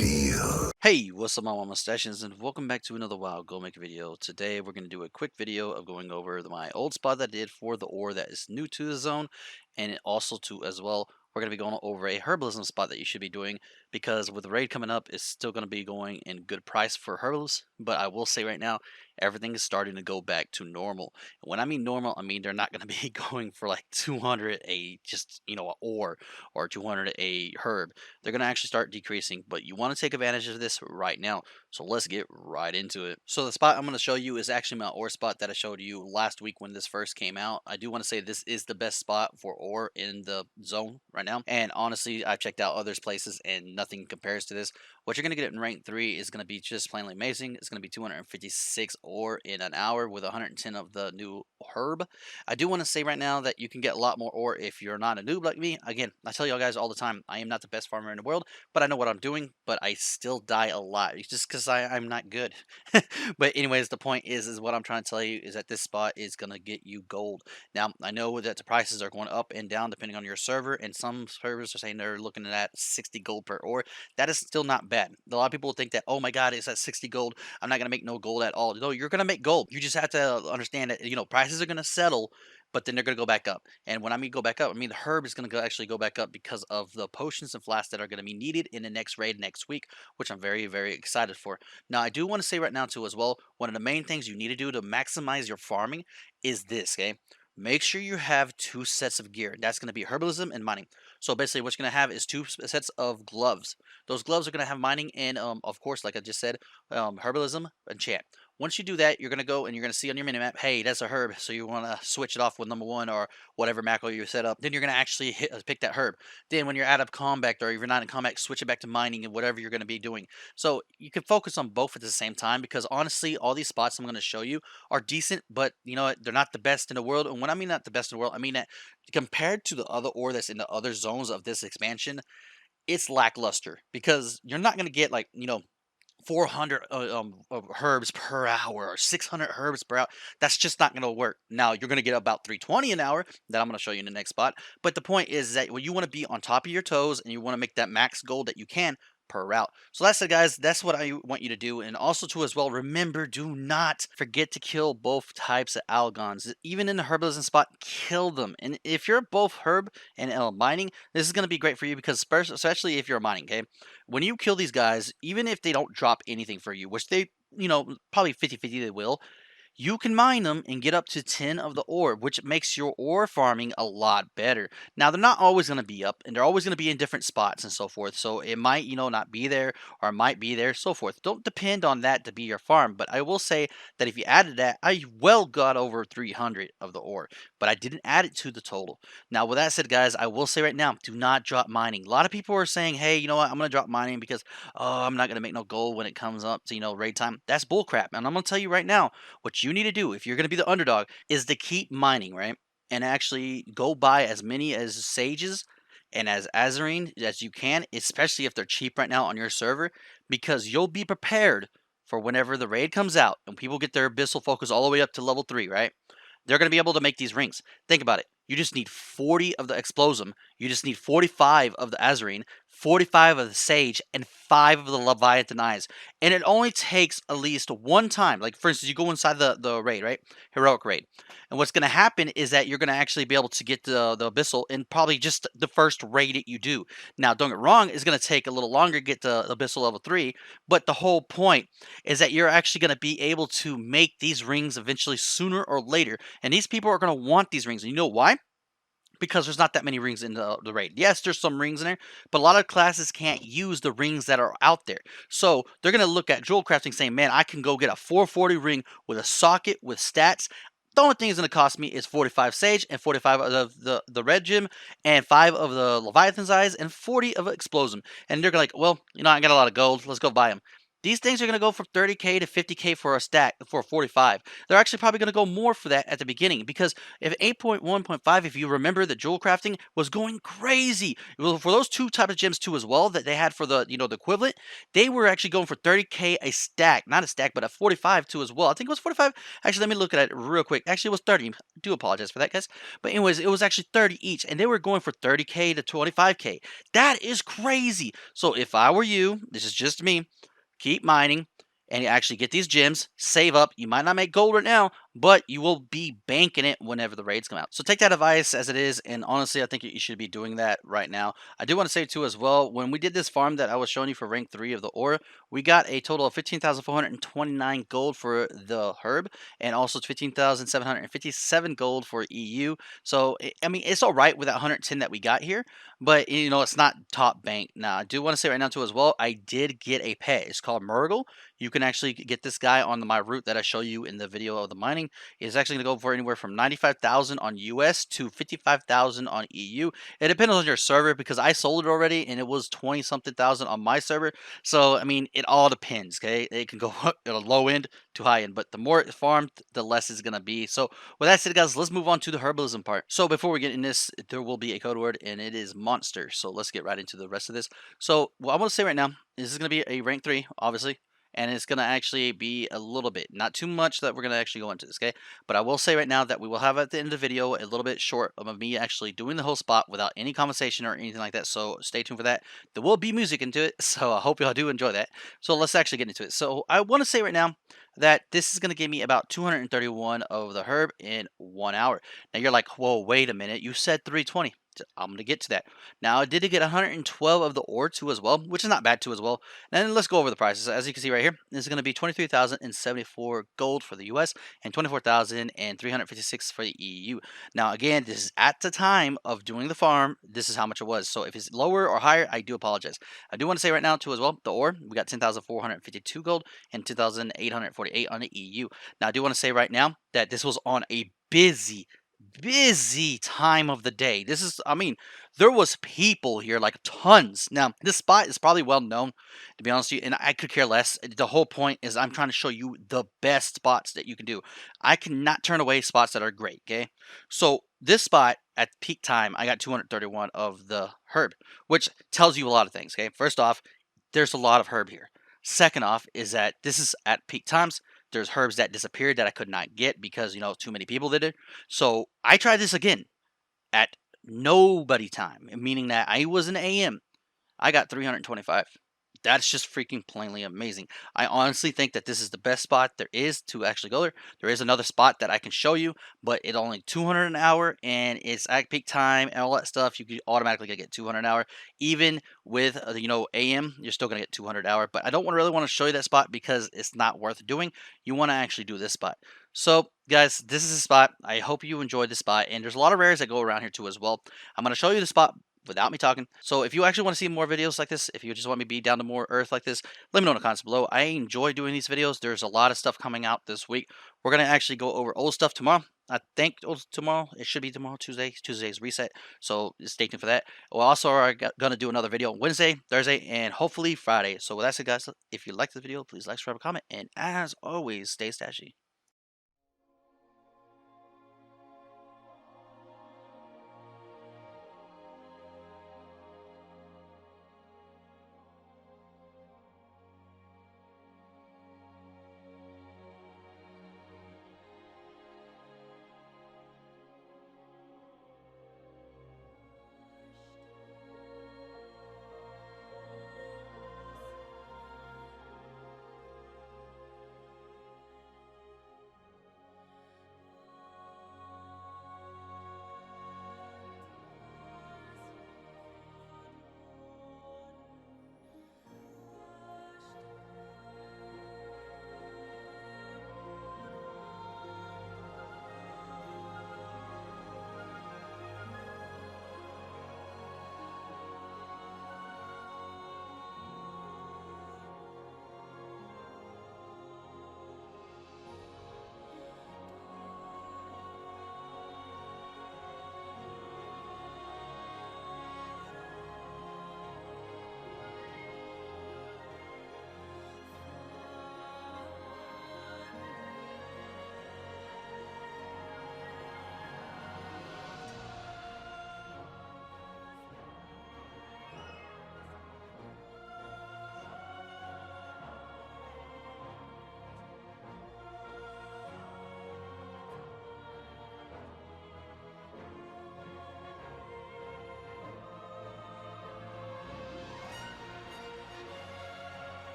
deal. Hey, what's up, my mustaches, and welcome back to another Wild Go Make video. Today, we're going to do a quick video of going over my old spot that I did for the ore that is new to the zone, and also to as well, we're going to be going over a herbalism spot that you should be doing because with the raid coming up, it's still going to be going in good price for herbals. But I will say right now, everything is starting to go back to normal. And when I mean normal, I mean they're not going to be going for like 200 a just a ore or 200 a herb. They're going to actually start decreasing, but you want to take advantage of this right now. So let's get right into it. So the spot I'm going to show you is actually my ore spot that I showed you last week when this first came out. I do want to say this is the best spot for ore in the zone right now. And honestly, I've checked out others places and nothing compares to this. What you're going to get in rank 3 is going to be just plainly amazing. It's going to be 256 ore in an hour with 110 of the new herb. I do want to say right now that you can get a lot more ore if you're not a noob like me. Again, I tell y'all guys all the time, I am not the best farmer in the world, but I know what I'm doing, but I still die a lot. It's just because I'm not good. But anyways, the point is what I'm trying to tell you is that this spot is going to get you gold. Now, I know that the prices are going up and down depending on your server, and some servers are saying they're looking at 60 gold per ore. That is still not bad. A lot of people think that, oh my god, it's at 60 gold, I'm not going to make no gold at all. No, you're going to make gold. You just have to understand that, prices are going to settle, but then they're going to go back up. And when I mean go back up, I mean the herb is going to actually go back up because of the potions and flasks that are going to be needed in the next raid next week, which I'm very, very excited for. Now, I do want to say right now, too, as well, one of the main things you need to do to maximize your farming is this, okay? Make sure you have 2 sets of gear. That's going to be herbalism and mining. So basically, what you're going to have is 2 sets of gloves. Those gloves are going to have mining and, of course, like I just said, herbalism and chant. Once you do that, you're going to go and you're going to see on your minimap, hey, that's a herb. So you want to switch it off with number 1 or whatever macro you set up. Then you're going to actually pick that herb. Then when you're out of combat or if you're not in combat, switch it back to mining and whatever you're going to be doing. So you can focus on both at the same time because honestly, all these spots I'm going to show you are decent, but you know what? They're not the best in the world. And when I mean not the best in the world, I mean that compared to the other ore that's in the other zones of this expansion, it's lackluster because you're not going to get like, 400 herbs per hour or 600 herbs per hour. That's just not going to work. Now, you're going to get about 320 an hour that I'm going to show you in the next spot. But the point is that when you want to be on top of your toes and you want to make that max gold that you can per route. So that's it, guys. That's what I want you to do. And also, too, as well, remember, do not forget to kill both types of algons. Even in the herbalism spot, kill them. And if you're both herb and mining, this is going to be great for you because, especially if you're mining, okay? When you kill these guys, even if they don't drop anything for you, which they, probably 50-50 they will, you can mine them and get up to 10 of the ore, which makes your ore farming a lot better. Now, they're not always going to be up, and they're always going to be in different spots and so forth. So it might, not be there or it might be there, so forth. Don't depend on that to be your farm. But I will say that if you added that, I well got over 300 of the ore, but I didn't add it to the total. Now, with that said, guys, I will say right now, do not drop mining. A lot of people are saying, hey, you know what? I'm going to drop mining because, oh, I'm not going to make no gold when it comes up to, raid time. That's bullcrap. And I'm going to tell you right now, what you need to do if you're going to be the underdog is to keep mining, right? And actually go buy as many as sages and as azarine as you can, especially if they're cheap right now on your server, because you'll be prepared for whenever the raid comes out and people get their abyssal focus all the way up to level 3, right? They're going to be able to make these rings. Think about it. You just need 40 of the explosum. You just need 45 of the azarine, 45 of the sage, and 5 of the leviathan eyes. And it only takes at least one time. Like, for instance, you go inside the raid, right? Heroic raid. And what's going to happen is that you're going to actually be able to get the abyssal in probably just the first raid that you do. Now, don't get wrong, it's going to take a little longer to get the abyssal level 3. But the whole point is that you're actually going to be able to make these rings eventually sooner or later. And these people are going to want these rings. And you know why? Because there's not that many rings in the raid. Yes, there's some rings in there, but a lot of classes can't use the rings that are out there. So they're going to look at jewel crafting saying, man, I can go get a 440 ring with a socket with stats. The only thing it's going to cost me is 45 sage and 45 of the red gem and 5 of the leviathan's eyes and 40 of explosive. And they're like, well, I got a lot of gold. Let's go buy them. These things are going to go from 30K to 50K for a stack for 45. They're actually probably going to go more for that at the beginning because if 8.1.5, if you remember, the jewel crafting was going crazy. Well, for those two type of gems too as well that they had for the the equivalent, they were actually going for 30K a stack, not a stack, but a 45 too as well. I think it was 45. Actually, let me look at it real quick. Actually, it was 30. I do apologize for that, guys. But anyways, it was actually 30 each, and they were going for 30K to 25K. That is crazy. So if I were you, this is just me, keep mining and you actually get these gems, save up. You might not make gold right now, but you will be banking it whenever the raids come out. So take that advice as it is, and honestly, I think you should be doing that right now. I do want to say too as well, when we did this farm that I was showing you for rank 3 of the Aura, we got a total of 15,429 gold for the herb, and also 15,757 gold for EU. So I mean, it's all right with that 110 that we got here, but it's not top bank. Now, I do want to say right now too as well, I did get a pet. It's called Murgle. You can actually get this guy on my route that I show you in the video of the mining. It's actually going to go for anywhere from 95,000 on US to 55,000 on EU. It depends on your server because I sold it already and it was 20 something thousand on my server. So I mean, it all depends. Okay, it can go low end to high end, but the more it farmed, the less it's going to be. So with that said, guys, let's move on to the herbalism part. So before we get in this, there will be a code word and it is monster. So let's get right into the rest of this. So what I want to say right now, this is going to be a rank 3, obviously, and it's going to actually be a little bit, not too much that we're going to actually go into this, okay? But I will say right now that we will have at the end of the video a little bit short of me actually doing the whole spot without any conversation or anything like that, so stay tuned for that. There will be music into it, so I hope y'all do enjoy that. So let's actually get into it. So I want to say right now that this is going to give me about 231 of the herb in 1 hour. Now you're like, whoa, wait a minute, you said 320. I'm going to get to that. Now I did get 112 of the ore too as well, which is not bad too as well. And let's go over the prices. As you can see right here, this is going to be 23,074 gold for the US and 24,356 for the EU. Now, again, this is at the time of doing the farm. This is how much it was. So if it's lower or higher, I do apologize. I do want to say right now too as well, the ore, we got 10,452 gold and 2,848 on the EU. Now, I do want to say right now that this was on a busy time of the day. This is, I mean, there was people here, like tons. Now, this spot is probably well known, to be honest with you, and I could care less. The whole point is I'm trying to show you the best spots that you can do. I cannot turn away spots that are great, okay? So this spot at peak time, I got 231 of the herb, which tells you a lot of things, okay? First off, there's a lot of herb here. Second off is that this is at peak times. There's herbs that disappeared that I could not get because, too many people did it. So I tried this again at nobody time, meaning that I was an AM. I got 325. That's just freaking plainly amazing. I honestly think that this is the best spot there is to actually go there. There is another spot that I can show you, but it's only 200 an hour and it's at peak time and all that stuff. You could automatically get 200 an hour. Even with, AM, you're still going to get 200 an hour. But I don't really want to show you that spot because it's not worth doing. You want to actually do this spot. So, guys, this is a spot. I hope you enjoyed this spot. And there's a lot of rares that go around here too as well. I'm going to show you the spot without me talking. So if you actually want to see more videos like this, if you just want me to be down to more earth like this, let me know in the comments below. I enjoy doing these videos. There's a lot of stuff coming out this week. We're going to actually go over old stuff tomorrow. I think tomorrow. It should be tomorrow, Tuesday. Tuesday's reset. So stay tuned for that. We also are going to do another video on Wednesday, Thursday, and hopefully Friday. So with that said, guys, if you like this video, please like, subscribe, comment, and as always, stay stashy.